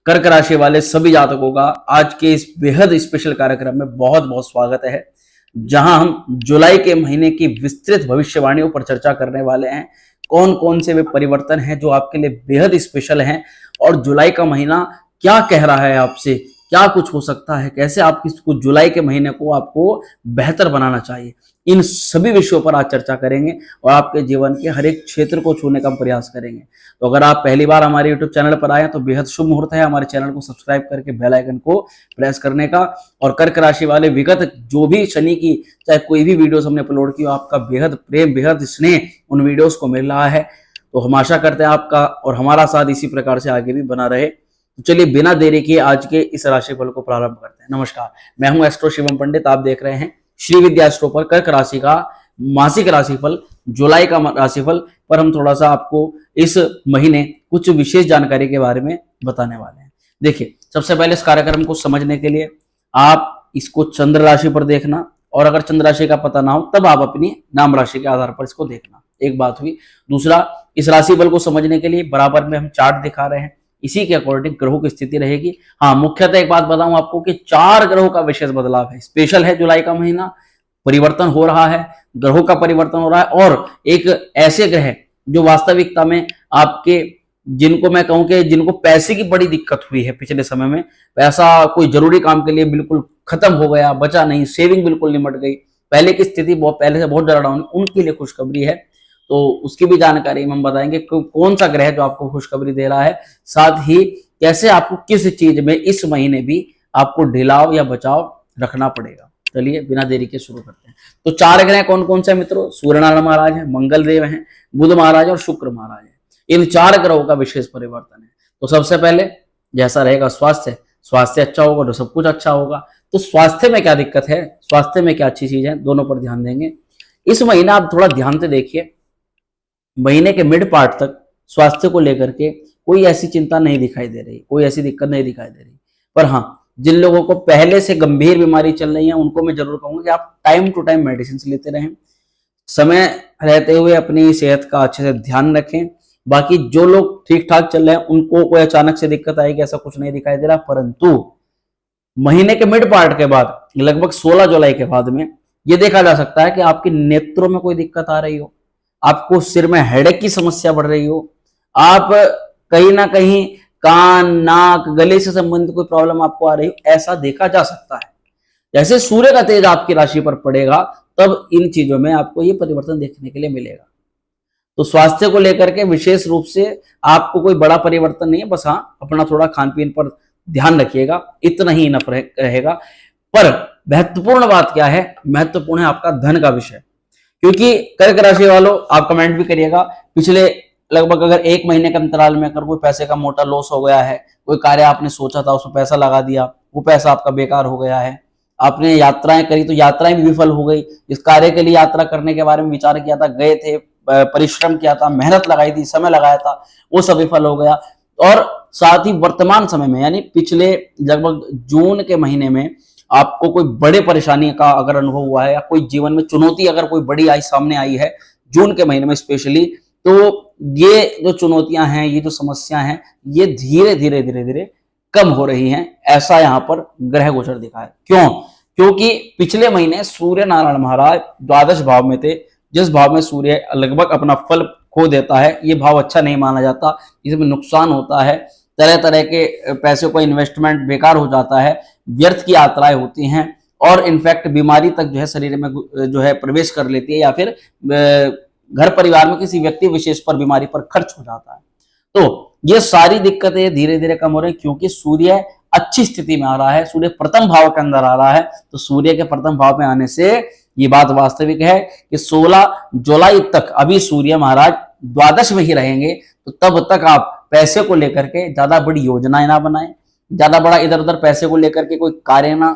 कर्क राशि वाले सभी जातकों का आज के इस बेहद स्पेशल कार्यक्रम में बहुत बहुत स्वागत है, जहां हम जुलाई के महीने की विस्तृत भविष्यवाणियों पर चर्चा करने वाले हैं। कौन कौन से वे परिवर्तन हैं जो आपके लिए बेहद स्पेशल हैं, और जुलाई का महीना क्या कह रहा है आपसे, क्या कुछ हो सकता है, कैसे आप इसको जुलाई के महीने को आपको बेहतर बनाना चाहिए, इन सभी विषयों पर आज चर्चा करेंगे और आपके जीवन के हर एक क्षेत्र को छूने का प्रयास करेंगे। तो अगर आप पहली बार हमारे यूट्यूब चैनल पर आए तो बेहद शुभ मुहूर्त है हमारे चैनल को सब्सक्राइब करके बेल आइकन को प्रेस करने का। और कर्क राशि वाले विगत जो भी शनि की चाहे कोई भी वीडियोस हमने अपलोड की, आपका बेहद प्रेम बेहद स्नेह उन वीडियोस को मिल रहा है, तो हम आशा करते हैं आपका और हमारा साथ इसी प्रकार से आगे भी बना रहे। तो चलिए बिना देरी किए आज के इस राशिफल को प्रारंभ करते हैं। नमस्कार, मैं हूं एस्ट्रो शिवम पंडित। आप देख रहे हैं श्री विद्या एस्ट्रो पर कर्क राशि का मासिक राशिफल, जुलाई का राशिफल पर हम थोड़ा सा आपको इस महीने कुछ विशेष जानकारी के बारे में बताने वाले हैं। देखिए, सबसे पहले इस कार्यक्रम को समझने के लिए आप इसको चंद्र राशि पर देखना, और अगर चंद्र राशि का पता ना हो तब आप अपनी नाम राशि के आधार पर इसको देखना। एक बात हुई। दूसरा, इस राशिफल को समझने के लिए बराबर में हम चार्ट दिखा रहे हैं, इसी के अकॉर्डिंग ग्रहों की स्थिति रहेगी। हाँ, मुख्यतः एक बात बताऊं आपको कि 4 ग्रहों का विशेष बदलाव है। स्पेशल है, जुलाई का महीना परिवर्तन हो रहा है, ग्रहों का परिवर्तन हो रहा है, और एक ऐसे ग्रह जो वास्तविकता में आपके, जिनको मैं कहूं कि जिनको पैसे की बड़ी दिक्कत हुई है पिछले समय में, पैसा कोई जरूरी काम के लिए बिल्कुल खत्म हो गया, बचा नहीं, सेविंग बिल्कुल निमट गई, पहले की स्थिति बहुत पहले से बहुत ज्यादा डाउन, उनके लिए खुशखबरी है। तो उसकी भी जानकारी हम बताएंगे कौन सा ग्रह जो आपको खुशखबरी दे रहा है, साथ ही कैसे आपको किस चीज में इस महीने भी आपको ढिलाव या बचाव रखना पड़ेगा। चलिए बिना देरी के शुरू करते हैं। तो 4 ग्रह कौन कौन से मित्रों? सूर्यनारायण महाराज है, मंगल देव हैं, बुध महाराज और शुक्र महाराज है। इन 4 ग्रहों का विशेष परिवर्तन है। तो सबसे पहले जैसा रहेगा स्वास्थ्य, स्वास्थ्य अच्छा होगा तो सब कुछ अच्छा होगा। तो स्वास्थ्य में क्या दिक्कत है, स्वास्थ्य में क्या अच्छी चीज है, दोनों पर ध्यान देंगे। इस महीना आप थोड़ा ध्यान से देखिए, महीने के मिड पार्ट तक स्वास्थ्य को लेकर के कोई ऐसी चिंता नहीं दिखाई दे रही, कोई ऐसी दिक्कत नहीं दिखाई दे रही। पर हाँ, जिन लोगों को पहले से गंभीर बीमारी चल रही है उनको मैं जरूर कहूंगा कि आप टाइम टू टाइम मेडिसिन लेते रहें, समय रहते हुए अपनी सेहत का अच्छे से ध्यान रखें। बाकी जो लोग ठीक ठाक चल रहे हैं उनको कोई अचानक से दिक्कत आएगी ऐसा कुछ नहीं दिखाई दे रहा। परंतु महीने के मिड पार्ट के बाद लगभग 16 जुलाई के बाद में यह देखा जा सकता है कि आपके नेत्रों में कोई दिक्कत आ रही हो, आपको सिर में हेडेक की समस्या बढ़ रही हो, आप कहीं ना कहीं कान नाक गले से संबंधित कोई प्रॉब्लम आपको आ रही हो, ऐसा देखा जा सकता है। जैसे सूर्य का तेज आपकी राशि पर पड़ेगा तब इन चीजों में आपको ये परिवर्तन देखने के लिए मिलेगा। तो स्वास्थ्य को लेकर के विशेष रूप से आपको कोई बड़ा परिवर्तन नहीं है, बस हाँ अपना थोड़ा खान पीन पर ध्यान रखिएगा, इतना ही इनफ रहेगा। पर महत्वपूर्ण बात क्या है? महत्वपूर्ण है आपका धन का विषय, क्योंकि कर्क राशि वालों आप कमेंट भी करिएगा, पिछले लगभग अगर 1 महीने के अंतराल में अगर कोई पैसे का मोटा लॉस हो गया है, कोई कार्य आपने सोचा था उसमें पैसा लगा दिया, वो पैसा आपका बेकार हो गया है, आपने यात्राएं करी तो यात्राएं भी विफल हो गई, इस कार्य के लिए यात्रा करने के बारे में विचार किया था, गए थे, परिश्रम किया था, मेहनत लगाई थी, समय लगाया था, वो सब विफल हो गया। और साथ ही वर्तमान समय में यानी पिछले लगभग जून के महीने में आपको कोई बड़े परेशानी का अगर अनुभव हुआ है, या कोई जीवन में चुनौती अगर कोई बड़ी आई सामने आई है जून के महीने में स्पेशली, तो ये जो चुनौतियां हैं, ये जो समस्याएं हैं, ये धीरे धीरे धीरे धीरे कम हो रही हैं, ऐसा यहाँ पर ग्रह गोचर दिखा है। क्यों? क्योंकि पिछले महीने सूर्य नारायण महाराज द्वादश भाव में थे, जिस भाव में सूर्य लगभग अपना फल खो देता है, ये भाव अच्छा नहीं माना जाता, इसमें नुकसान होता है, तरह तरह के पैसों का इन्वेस्टमेंट बेकार हो जाता है, व्यर्थ की यात्राएं होती हैं, और इनफैक्ट बीमारी तक जो है शरीर में जो है प्रवेश कर लेती है, या फिर घर परिवार में किसी व्यक्ति विशेष पर बीमारी पर खर्च हो जाता है। तो ये सारी दिक्कतें धीरे धीरे कम हो रही, क्योंकि सूर्य अच्छी स्थिति में आ रहा है, सूर्य प्रथम भाव के अंदर आ रहा है। तो सूर्य के प्रथम भाव में आने से ये बात वास्तविक है कि 16 जुलाई तक अभी सूर्य महाराज द्वादश में ही रहेंगे, तो तब तक आप पैसे को लेकर के ज्यादा बड़ी योजनाएं ना बनाएं, ज्यादा बड़ा इधर उधर पैसे को लेकर के कोई कार्य ना,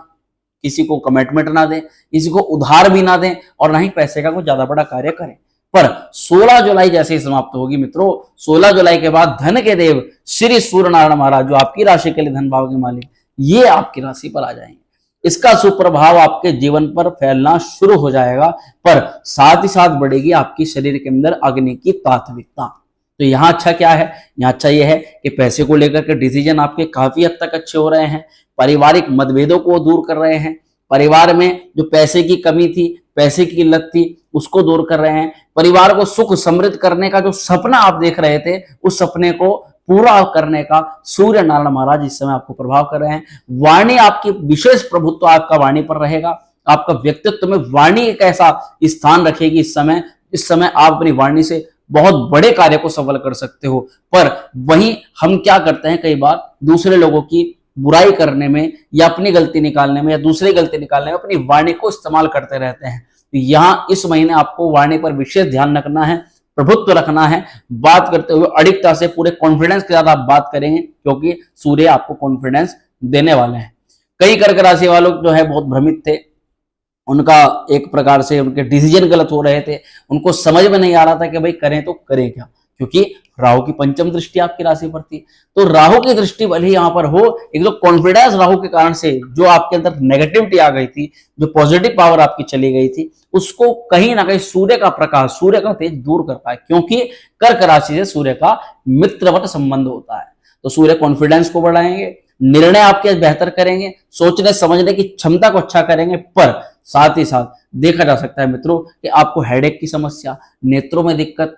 किसी को कमिटमेंट ना दें, किसी को उधार भी ना दें, और ना ही पैसे का कोई ज्यादा बड़ा कार्य करें। पर 16 जुलाई जैसे ही समाप्त होगी मित्रों, 16 जुलाई के बाद धन के देव श्री सूर्य नारायण महाराज, जो आपकी राशि के लिए धन भाव के मालिक, ये आपकी राशि पर आ जाएंगे। इसका सुप्रभाव आपके जीवन पर फैलना शुरू हो जाएगा, पर साथ ही साथ बढ़ेगी आपकी शरीर के अंदर अग्नि की तात्विकता। तो यहाँ अच्छा क्या है, यहाँ अच्छा ये है कि पैसे को लेकर के डिसीजन आपके काफी हद तक अच्छे हो रहे हैं, पारिवारिक मतभेदों को दूर कर रहे हैं, परिवार में जो पैसे की कमी थी, पैसे की किल्लत थी, उसको दूर कर रहे हैं, परिवार को सुख समृद्ध करने का जो सपना आप देख रहे थे, उस सपने को पूरा करने का सूर्य नारायण महाराज इस समय आपको प्रभाव कर रहे हैं। वाणी आपकी विशेष प्रभुत्व आपका वाणी पर रहेगा, आपका व्यक्तित्व में वाणी एक ऐसा स्थान रखेगी इस समय आप अपनी वाणी से बहुत बड़े कार्य को सफल कर सकते हो। पर वहीं हम क्या करते हैं, कई बार दूसरे लोगों की बुराई करने में या अपनी गलती निकालने में या दूसरी गलती निकालने में अपनी वाणी को इस्तेमाल करते रहते हैं। तो यहां इस महीने आपको वाणी पर विशेष ध्यान रखना है, प्रभुत्व रखना है, बात करते हुए अडिगता से पूरे कॉन्फिडेंस के साथ आप बात करेंगे, क्योंकि सूर्य आपको कॉन्फिडेंस देने वाले हैं। कई कर्क राशि वालों जो है बहुत भ्रमित थे, उनका एक प्रकार से उनके डिसीजन गलत हो रहे थे, उनको समझ में नहीं आ रहा था कि भाई करें तो करें क्या, क्योंकि राहु की पंचम दृष्टि आपकी राशि पर थी। तो राहु की दृष्टि भले ही यहां पर हो, एक तो कॉन्फिडेंस राहु के कारण से जो आपके अंदर नेगेटिविटी आ गई थी, जो पॉजिटिव पावर आपकी चली गई थी, उसको कहीं ना कहीं सूर्य का प्रकाश, सूर्य का तेज दूर करता है, क्योंकि कर्क राशि से सूर्य का मित्रवत संबंध होता है। तो सूर्य कॉन्फिडेंस को बढ़ाएंगे, निर्णय आपके बेहतर करेंगे, सोचने समझने की क्षमता को अच्छा करेंगे। पर साथ ही साथ देखा जा सकता है मित्रों कि आपको हेडेक की समस्या, नेत्रों में दिक्कत,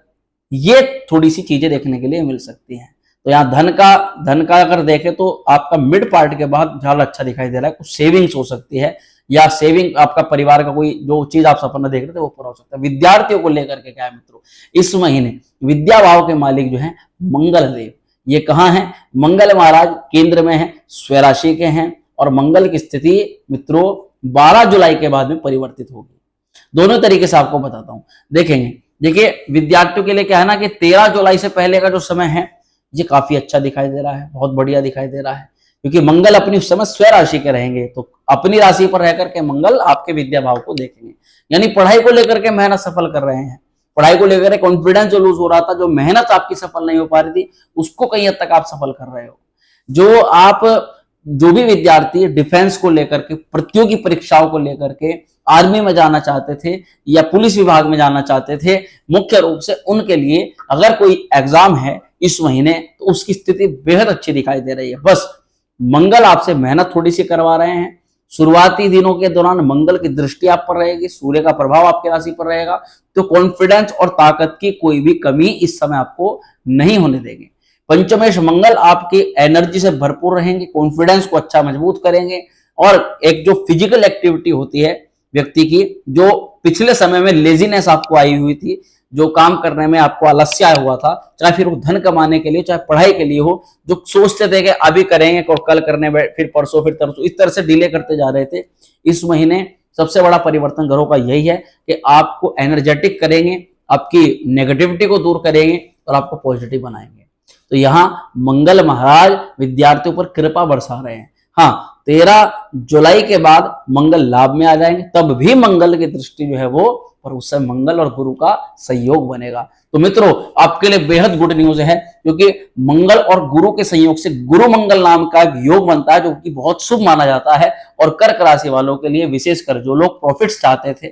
ये थोड़ी सी चीजें देखने के लिए मिल सकती हैं। तो यहाँ धन का अगर देखें तो आपका मिड पार्ट के बाद ज्यादा अच्छा दिखाई दे रहा है, कुछ सेविंग्स हो सकती है, या सेविंग आपका परिवार का कोई जो चीज आप सपना देख रहे थे वो पूरा हो सकता है। विद्यार्थियों को लेकर के क्या है मित्रों, इस महीने विद्या भाव के मालिक जो है मंगल देव, ये कहाँ है, मंगल महाराज केंद्र में है, स्वराशि के हैं, और मंगल की स्थिति मित्रों 12 जुलाई के बाद में परिवर्तित होगी। दोनों तरीके से आपको बताता हूं, देखेंगे। देखिए विद्यार्थियों के लिए क्या है ना कि 13 जुलाई से पहले का जो समय है ये काफी अच्छा दिखाई दे रहा है, बहुत बढ़िया दिखाई दे रहा है, क्योंकि मंगल अपनी उस समय स्वराशि के रहेंगे, तो अपनी राशि पर रहकर के मंगल आपके विद्या भाव को देखेंगे। यानी पढ़ाई को लेकर के मेहनत सफल कर रहे हैं, पढ़ाई को लेकर कॉन्फिडेंस जो लूज हो रहा था, जो मेहनत आपकी सफल नहीं हो पा रही थी, उसको कहीं हद तक आप सफल कर रहे हो। जो भी विद्यार्थी डिफेंस को लेकर के, प्रतियोगी परीक्षाओं को लेकर के आर्मी में जाना चाहते थे या पुलिस विभाग में जाना चाहते थे, मुख्य रूप से उनके लिए अगर कोई एग्जाम है इस महीने, तो उसकी स्थिति बेहद अच्छी दिखाई दे रही है। बस मंगल आपसे मेहनत थोड़ी सी करवा रहे हैं। शुरुआती दिनों के दौरान मंगल की दृष्टि आप पर रहेगी, सूर्य का प्रभाव आपकी राशि पर रहेगा, तो कॉन्फिडेंस और ताकत की कोई भी कमी इस समय आपको नहीं होने देंगे। पंचमेश मंगल आपकी एनर्जी से भरपूर रहेंगे, कॉन्फिडेंस को अच्छा मजबूत करेंगे, और एक जो फिजिकल एक्टिविटी होती है व्यक्ति की, जो पिछले समय में लेजीनेस आपको आई हुई थी, जो काम करने में आपको आलस्य आया हुआ था, चाहे फिर वो धन कमाने के लिए, चाहे पढ़ाई के लिए हो, जो सोचते थे कि अभी करेंगे और कल करने, फिर परसों, फिर तरसों, इस तरह से डिले करते जा रहे थे, इस महीने सबसे बड़ा परिवर्तन ग्रहों का यही है कि आपको एनर्जेटिक करेंगे, आपकी नेगेटिविटी को दूर करेंगे और आपको पॉजिटिव बनाएंगे। तो यहाँ मंगल महाराज विद्यार्थियों पर कृपा बरसा रहे हैं। हाँ, 13 जुलाई के बाद मंगल लाभ में आ जाएंगे, तब भी मंगल की दृष्टि जो है वो, पर उस समय मंगल और गुरु का संयोग बनेगा। तो मित्रों आपके लिए बेहद गुड न्यूज है, क्योंकि मंगल और गुरु के संयोग से गुरु मंगल नाम का एक योग बनता है, जो कि बहुत शुभ माना जाता है। और कर्क राशि वालों के लिए विशेषकर जो लोग प्रॉफिट्स चाहते थे,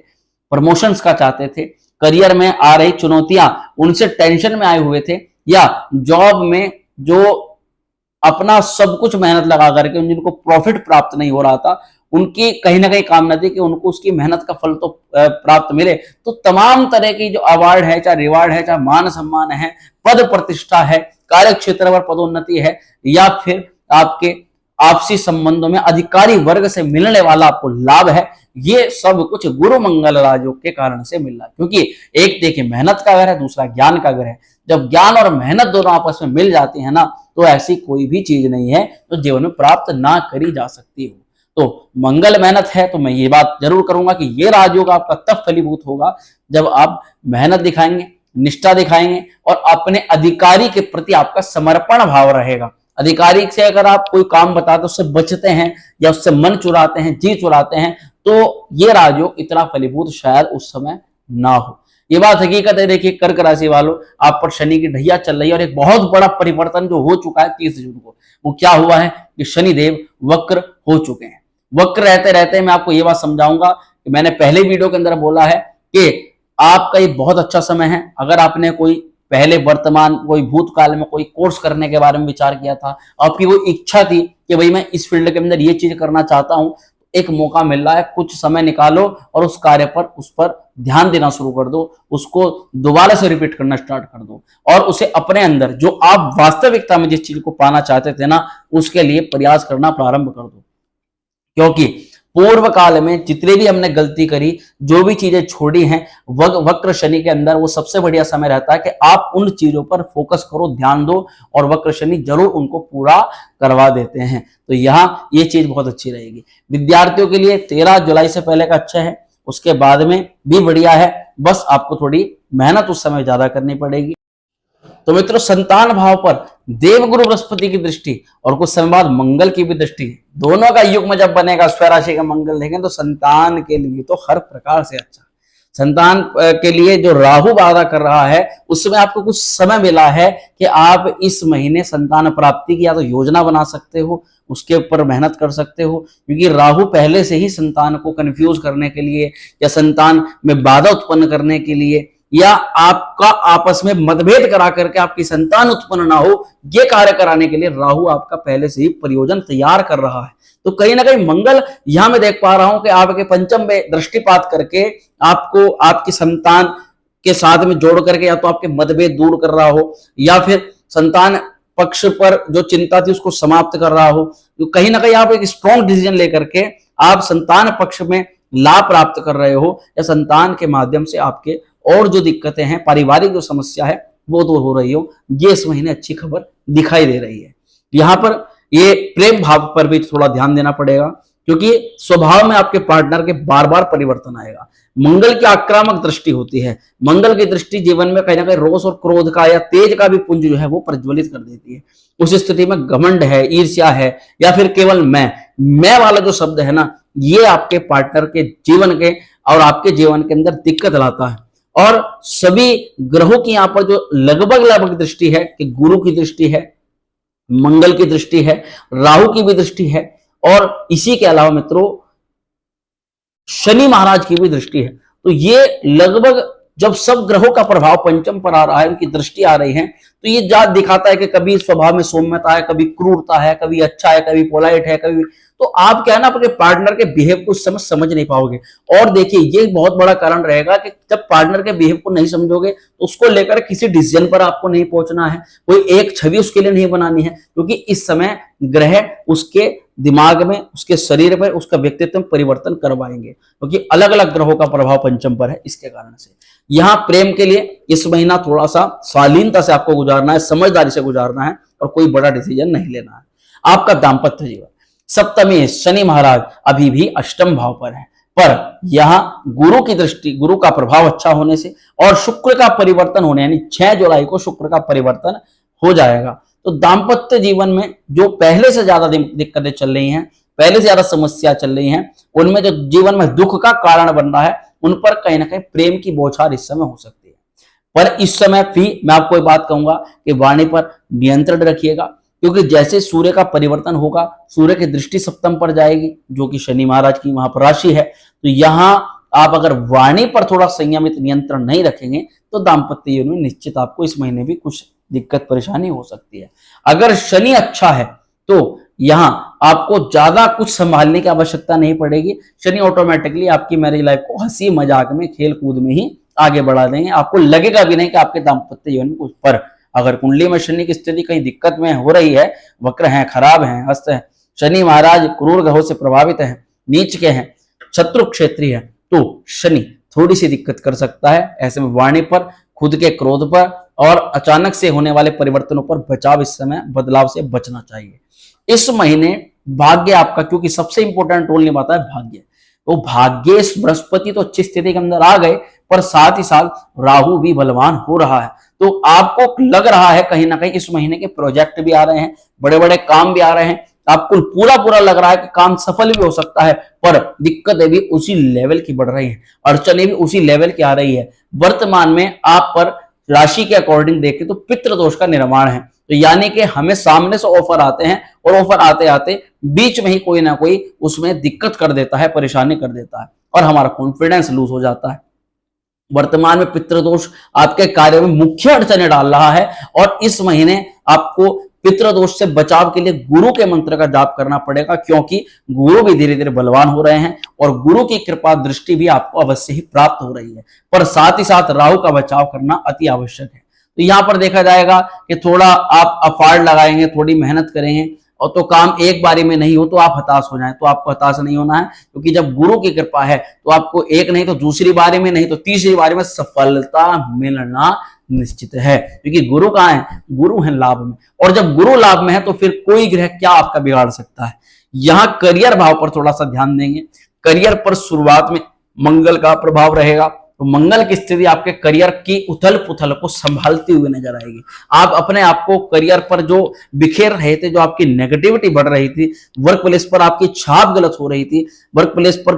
प्रमोशंस का चाहते थे, करियर में आ रही चुनौतियां, उनसे टेंशन में आए हुए थे, या जॉब में जो अपना सब कुछ मेहनत लगा करके जिनको प्रॉफिट प्राप्त नहीं हो रहा था, उनकी कहीं ना कहीं कामना थी कि उनको उसकी मेहनत का फल तो प्राप्त मिले। तो तमाम तरह की जो अवार्ड है, चाहे रिवार्ड है, चाहे मान सम्मान है, पद प्रतिष्ठा है, कार्य क्षेत्र पर पदोन्नति है, या फिर आपके आपसी संबंधों में अधिकारी वर्ग से मिलने वाला आपको लाभ है, ये सब कुछ गुरु मंगल राजयोग के कारण से मिल रहा है। क्योंकि एक देखिए मेहनत का घर है, दूसरा ज्ञान का घर है। जब ज्ञान और मेहनत दोनों आपस में मिल जाती है ना, तो ऐसी कोई भी चीज नहीं है जो जीवन में प्राप्त ना करी जा सकती हो। तो मंगल मेहनत है, तो मैं ये बात जरूर करूंगा कि ये राजयोग आपका तब फलीभूत होगा जब आप मेहनत दिखाएंगे, निष्ठा दिखाएंगे, और अपने अधिकारी के प्रति आपका समर्पण भाव रहेगा। अधिकारी से अगर आप कोई काम बताते उससे बचते हैं, या उससे मन चुराते हैं, जी चुराते हैं, तो ये राजयोग इतना फलीभूत शायद उस समय ना हो। ये बात हकीकत है। देखिए कर्क राशि वालों, आप पर शनि की ढैया चल रही है, और एक बहुत बड़ा परिवर्तन जो हो चुका है 30 जून को, वो क्या हुआ है कि शनिदेव वक्र हो चुके हैं। वक्र रहते रहते मैं आपको ये बात समझाऊंगा कि मैंने पहले वीडियो के अंदर बोला है कि आपका ये बहुत अच्छा समय है। अगर आपने कोई पहले वर्तमान कोई भूतकाल में कोई कोर्स करने के बारे में विचार किया था, आपकी वो इच्छा थी कि भाई मैं इस फील्ड के अंदर ये चीज करना चाहता हूं, एक मौका मिल रहा है, कुछ समय निकालो और उस कार्य पर उस पर ध्यान देना शुरू कर दो, उसको दोबारा से रिपीट करना स्टार्ट कर दो और उसे अपने अंदर जो आप वास्तविकता में जिस चीज को पाना चाहते थे ना, उसके लिए प्रयास करना प्रारंभ कर दो। क्योंकि पूर्व काल में जितने भी हमने गलती करी, जो भी चीजें छोड़ी हैं, वक्र शनि के अंदर वो सबसे बढ़िया समय रहता है कि आप उन चीजों पर फोकस करो, ध्यान दो और वक्र शनि जरूर उनको पूरा करवा देते हैं। तो यहाँ ये चीज बहुत अच्छी रहेगी। विद्यार्थियों के लिए 13 जुलाई से पहले का अच्छा है, उसके बाद में भी बढ़िया है, बस आपको थोड़ी मेहनत उस समय ज्यादा करनी पड़ेगी। तो मित्रों, संतान भाव पर देवगुरु बृहस्पति की दृष्टि और कुछ समय बाद मंगल की भी दृष्टि, दोनों का युग्म जब बनेगा, स्वराशि का मंगल देखें तो संतान के लिए तो हर प्रकार से अच्छा। संतान के लिए जो राहु बाधा कर रहा है, उसमें आपको कुछ समय मिला है कि आप इस महीने संतान प्राप्ति की या तो योजना बना सकते हो, उसके ऊपर मेहनत कर सकते हो, क्योंकि राहु पहले से ही संतान को कंफ्यूज करने के लिए या संतान में बाधा उत्पन्न करने के लिए या आपका आपस में मतभेद करा करके आपकी संतान उत्पन्न ना हो, ये कार्य कराने के लिए राहु आपका पहले से ही परियोजन तैयार कर रहा है। तो कहीं ना कहीं मंगल यहां मैं देख पा रहा हूं कि आपके पंचम में दृष्टिपात करके आपको आपकी संतान के साथ में जोड़ करके या तो आपके मतभेद दूर कर रहा हो या फिर संतान पक्ष पर जो चिंता थी उसको समाप्त कर रहा हो। तो कहीं ना कहीं आप एक स्ट्रॉन्ग डिसीजन लेकर के आप संतान पक्ष में लाभ प्राप्त कर रहे हो या संतान के माध्यम से आपके और जो दिक्कतें हैं, पारिवारिक जो समस्या है वो दूर हो रही हो, ये इस महीने अच्छी खबर दिखाई दे रही है। यहां पर ये प्रेम भाव पर भी थोड़ा ध्यान देना पड़ेगा, क्योंकि स्वभाव में आपके पार्टनर के बार बार परिवर्तन आएगा। मंगल की आक्रामक दृष्टि होती है, मंगल की दृष्टि जीवन में कहीं ना कहीं रोष और क्रोध का या तेज का भी पुंज जो है वो प्रज्वलित कर देती है। उस स्थिति में घमंड है, ईर्ष्या है या फिर केवल मैं वाला जो शब्द है ना, ये आपके पार्टनर के जीवन के और आपके जीवन के अंदर दिक्कत लाता है। और सभी ग्रहों की यहां पर जो लगभग दृष्टि है कि गुरु की दृष्टि है, मंगल की दृष्टि है, राहु की भी दृष्टि है और इसी के अलावा मित्रों शनि महाराज की भी दृष्टि है। तो ये लगभग जब सब ग्रहों का प्रभाव पंचम पर आ रहा है, उनकी दृष्टि आ रही है, तो ये जात दिखाता है कि कभी स्वभाव में सौम्यता है, कभी क्रूरता है, कभी अच्छा है, कभी पोलाइट है, कभी तो आप क्या है ना अपने पार्टनर के बिहेव को समझ नहीं पाओगे। और देखिए ये बहुत बड़ा कारण रहेगा कि जब पार्टनर के बिहेव को नहीं समझोगे तो उसको लेकर किसी डिसीजन पर आपको नहीं पहुंचना है, कोई एक छवि उसके लिए नहीं बनानी है, क्योंकि इस समय ग्रह उसके दिमाग में, उसके शरीर में, उसका व्यक्तित्व में परिवर्तन करवाएंगे, क्योंकि अलग अलग ग्रहों का प्रभाव पंचम पर है। इसके कारण से यहां प्रेम के लिए इस महीना थोड़ा सा शालीनता से आपको गुजारना है, समझदारी से गुजारना है और कोई बड़ा डिसीजन नहीं लेना है। आपका दाम्पत्य जीवन, सप्तमी शनि महाराज अभी भी अष्टम भाव पर है, पर यहां गुरु की दृष्टि, गुरु का प्रभाव अच्छा होने से और शुक्र का परिवर्तन होने, यानी 6 जुलाई को शुक्र का परिवर्तन हो जाएगा, तो दाम्पत्य जीवन में जो पहले से ज्यादा दिक्कतें चल रही हैं, पहले से ज्यादा समस्या चल रही हैं, उनमें जो जीवन में दुख का कारण बन रहा है, उन पर कहीं ना कहीं प्रेम की बौछार इस समय हो सकती है। पर इस समय भी मैं आपको एक बात कहूंगा कि वाणी पर नियंत्रण रखिएगा, क्योंकि जैसे सूर्य का परिवर्तन होगा, सूर्य की दृष्टि सप्तम पर जाएगी जो कि शनि महाराज की वहां पर राशि है, तो यहां आप अगर वाणी पर थोड़ा संयमित नियंत्रण नहीं रखेंगे तो दाम्पत्य जीवन में निश्चित आपको इस महीने भी कुछ दिक्कत परेशानी हो सकती है। अगर शनि अच्छा है तो यहां आपको ज्यादा कुछ संभालने की आवश्यकता नहीं पड़ेगी, शनि ऑटोमेटिकली आपकी मैरिज लाइफ को हंसी मजाक में, खेल कूद में ही आगे बढ़ा देंगे, आपको लगेगा भी नहीं कि आपके दाम्पत्य जीवन में कुछ। पर अगर कुंडली में शनि की स्थिति कहीं दिक्कत में हो रही है, वक्र है, खराब है, हस्त है, शनि महाराज क्रूर ग्रहों से प्रभावित है, नीच के हैं, शत्रु क्षेत्रीय है, तो शनि थोड़ी सी दिक्कत कर सकता है। ऐसे में वाणी पर, खुद के क्रोध पर और अचानक से होने वाले परिवर्तनों पर बचाव, इस समय बदलाव से बचना चाहिए। इस महीने भाग्य आपका, क्योंकि सबसे इंपॉर्टेंट रोल निभाता है भाग्य, तो भाग्येश बृहस्पति तो अच्छी स्थिति के अंदर आ गए, पर साथ ही साथ राहु भी बलवान हो रहा है, तो आपको लग रहा है कहीं ना कहीं इस महीने के प्रोजेक्ट भी आ रहे हैं, बड़े बड़े काम भी आ रहे हैं, आपको पूरा लग रहा है कि काम सफल भी हो सकता है, पर दिक्कतें भी उसी लेवल की बढ़ रही हैं, अड़चने भी उसी लेवल की आ रही है। वर्तमान में आप पर राशि के अकॉर्डिंग देखें तो पितृदोष का निर्माण है, तो यानी कि हमें सामने से ऑफर आते हैं और ऑफर आते आते बीच में ही कोई ना कोई उसमें दिक्कत कर देता है, परेशानी कर देता है और हमारा कॉन्फिडेंस लूज हो जाता है। वर्तमान में पितृदोष आपके कार्य में मुख्य अड़चने डाल रहा है, और इस महीने आपको पितृदोष से बचाव के लिए गुरु के मंत्र का जाप करना पड़ेगा, क्योंकि गुरु भी धीरे धीरे बलवान हो रहे हैं और गुरु की कृपा दृष्टि भी आपको अवश्य ही प्राप्त हो रही है। पर साथ ही साथ राहु का बचाव करना अति आवश्यक है। तो यहां पर देखा जाएगा कि थोड़ा आप अफार्ड लगाएंगे, थोड़ी मेहनत करेंगे, और तो काम एक बारी में नहीं हो तो आप हताश हो जाएं। तो आपको हताश नहीं होना है, क्योंकि जब गुरु की कृपा है तो आपको एक नहीं तो दूसरी बारी में, नहीं तो तीसरी बारी में सफलता मिलना निश्चित है, क्योंकि गुरु कहाँ है? गुरु है लाभ में, और जब गुरु लाभ में है तो फिर कोई ग्रह क्या आपका बिगाड़ सकता है। यहां करियर भाव पर थोड़ा सा ध्यान देंगे। करियर पर शुरुआत में मंगल का प्रभाव रहेगा, तो मंगल की स्थिति आपके करियर की उथल पुथल को संभालती हुई नजर आएगी। आप अपने आप को करियर पर जो बिखेर रहे थे, जो आपकी नेगेटिविटी बढ़ रही थी, वर्क प्लेस पर आपकी छाप गलत हो रही थी, वर्क प्लेस पर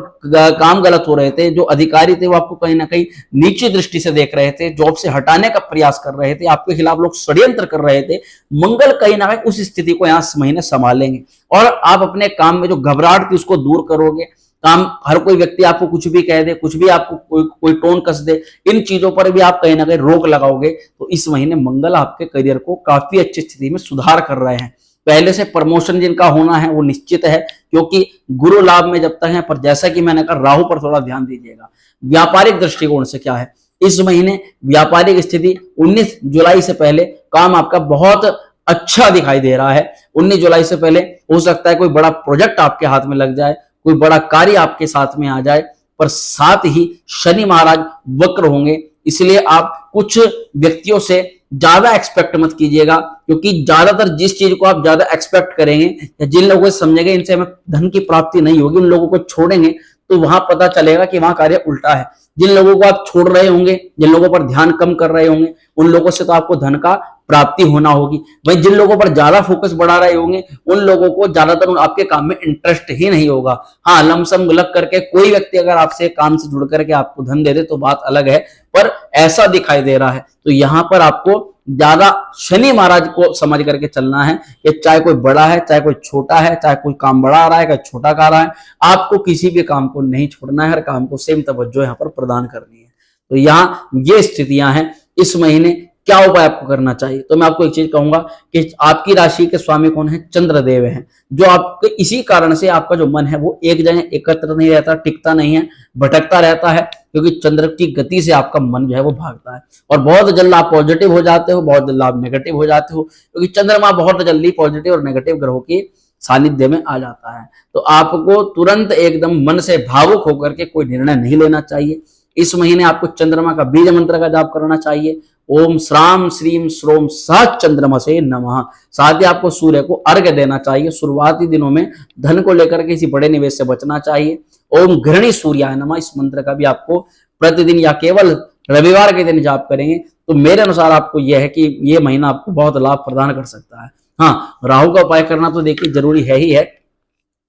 काम गलत हो रहे थे, जो अधिकारी थे वो आपको कहीं ना कहीं नीची दृष्टि से देख रहे थे, जॉब से हटाने का प्रयास कर रहे थे, आपके खिलाफ लोग षड्यंत्र कर रहे थे, मंगल कहीं ना कहीं उस स्थिति को यहाँ इस महीने संभालेंगे, और आप अपने काम में जो घबराहट थी उसको दूर करोगे। काम, हर कोई व्यक्ति आपको कुछ भी कह दे, कुछ भी आपको कोई टोन कस दे, इन चीजों पर भी आप कहीं ना कहीं रोक लगाओगे। तो इस महीने मंगल आपके करियर को काफी अच्छी स्थिति में सुधार कर रहे हैं। पहले से प्रमोशन जिनका होना है वो निश्चित है, क्योंकि गुरु लाभ में जब तक है। पर जैसा कि मैंने कहा, राहु पर थोड़ा ध्यान दीजिएगा। व्यापारिक दृष्टिकोण से क्या है, इस महीने व्यापारिक स्थिति 19 जुलाई से पहले काम आपका बहुत अच्छा दिखाई दे रहा है। 19 जुलाई से पहले हो सकता है कोई बड़ा प्रोजेक्ट आपके हाथ में लग जाए, कोई बड़ा कार्य आपके साथ में आ जाए। पर साथ ही शनि महाराज वक्र होंगे, इसलिए आप कुछ व्यक्तियों से ज्यादा एक्सपेक्ट मत कीजिएगा, क्योंकि ज्यादातर जिस चीज को आप ज्यादा एक्सपेक्ट करेंगे या जिन लोगों से समझेंगे इनसे हमें धन की प्राप्ति नहीं होगी, उन लोगों को छोड़ेंगे तो वहां पता चलेगा कि वहां कार्य उल्टा है। जिन लोगों को आप छोड़ रहे होंगे, जिन लोगों पर ध्यान कम कर रहे होंगे, उन लोगों से तो आपको धन का प्राप्ति होना होगी। वहीं जिन लोगों पर ज्यादा फोकस बढ़ा रहे होंगे, उन लोगों को ज्यादातर आपके काम में इंटरेस्ट ही नहीं होगा। हाँ, लमसम लग करके कोई व्यक्ति अगर आपसे काम से जुड़ करके आपको धन दे दे तो बात अलग है, पर ऐसा दिखाई दे रहा है। तो यहां पर आपको ज्यादा शनि महाराज को समझ करके चलना है कि चाहे कोई बड़ा है, चाहे कोई छोटा है, चाहे कोई काम बड़ा आ रहा है, चाहे छोटा कर रहा है, आपको किसी भी काम को नहीं छोड़ना है, हर काम को सेम तवज्जो यहाँ पर प्रदान करनी है। तो यहाँ ये स्थितियां हैं। इस महीने क्या उपाय आपको करना चाहिए, तो मैं आपको एक चीज कहूंगा कि आपकी राशि के स्वामी कौन है? चंद्रदेव हैं, जो आपके इसी कारण से आपका जो मन है वो एक जगह एकत्र नहीं रहता, टिकता नहीं है, भटकता रहता है, क्योंकि चंद्र की गति से आपका मन जो है वो भागता है, और बहुत जल्द आप पॉजिटिव हो जाते हो, बहुत जल्द आप नेगेटिव हो जाते हो, क्योंकि चंद्रमा बहुत जल्दी पॉजिटिव और नेगेटिव ग्रहों की सानिध्य में आ जाता है। तो आपको तुरंत एकदम मन से भावुक होकर के कोई निर्णय नहीं लेना चाहिए। इस महीने आपको चंद्रमा का बीज मंत्र का जाप करना चाहिए। ओम श्राम श्रीम श्रोम सह चंद्रमा से नमः। साथ ही आपको सूर्य को अर्घ्य देना चाहिए। शुरुआती दिनों में धन को लेकर के किसी बड़े निवेश से बचना चाहिए। ओम घृणी सूर्याय नमः, इस मंत्र का भी आपको प्रतिदिन या केवल रविवार के दिन जाप करेंगे तो मेरे अनुसार आपको यह है कि यह महीना आपको बहुत लाभ प्रदान कर सकता है। हाँ, राहु का उपाय करना तो देखिए जरूरी है ही है।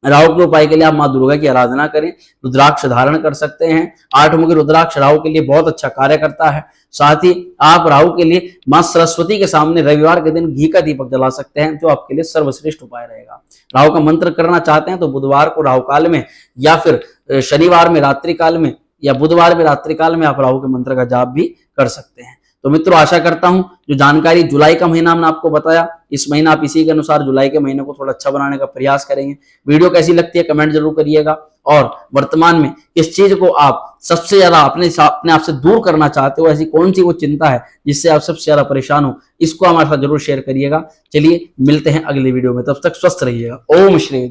राहु के उपाय के लिए आप माँ दुर्गा की आराधना करें, रुद्राक्ष धारण कर सकते हैं। 8 मुखी रुद्राक्ष राहु के लिए बहुत अच्छा कार्य करता है। साथ ही आप राहु के लिए माँ सरस्वती के सामने रविवार के दिन घी का दीपक जला सकते हैं, जो आपके लिए सर्वश्रेष्ठ उपाय रहेगा। राहु का मंत्र करना चाहते हैं तो बुधवार को राहु काल में, या फिर शनिवार में रात्रि काल में, या बुधवार में रात्रि काल में आप राहु के मंत्र का जाप भी कर सकते हैं। तो मित्रों, आशा करता हूं जो जानकारी जुलाई का महीना हमने आपको बताया, इस महीना आप इसी के अनुसार जुलाई के महीने को थोड़ा अच्छा बनाने का प्रयास करेंगे। वीडियो कैसी लगती है कमेंट जरूर करिएगा, और वर्तमान में किस चीज को आप सबसे ज्यादा अपने आप से दूर करना चाहते हो, ऐसी कौन सी वो चिंता है जिससे आप सबसे ज्यादा परेशान हो, इसको हमारे साथ जरूर शेयर करिएगा। चलिए मिलते हैं अगली वीडियो में, तब तक स्वस्थ रहिएगा। ओम श्री।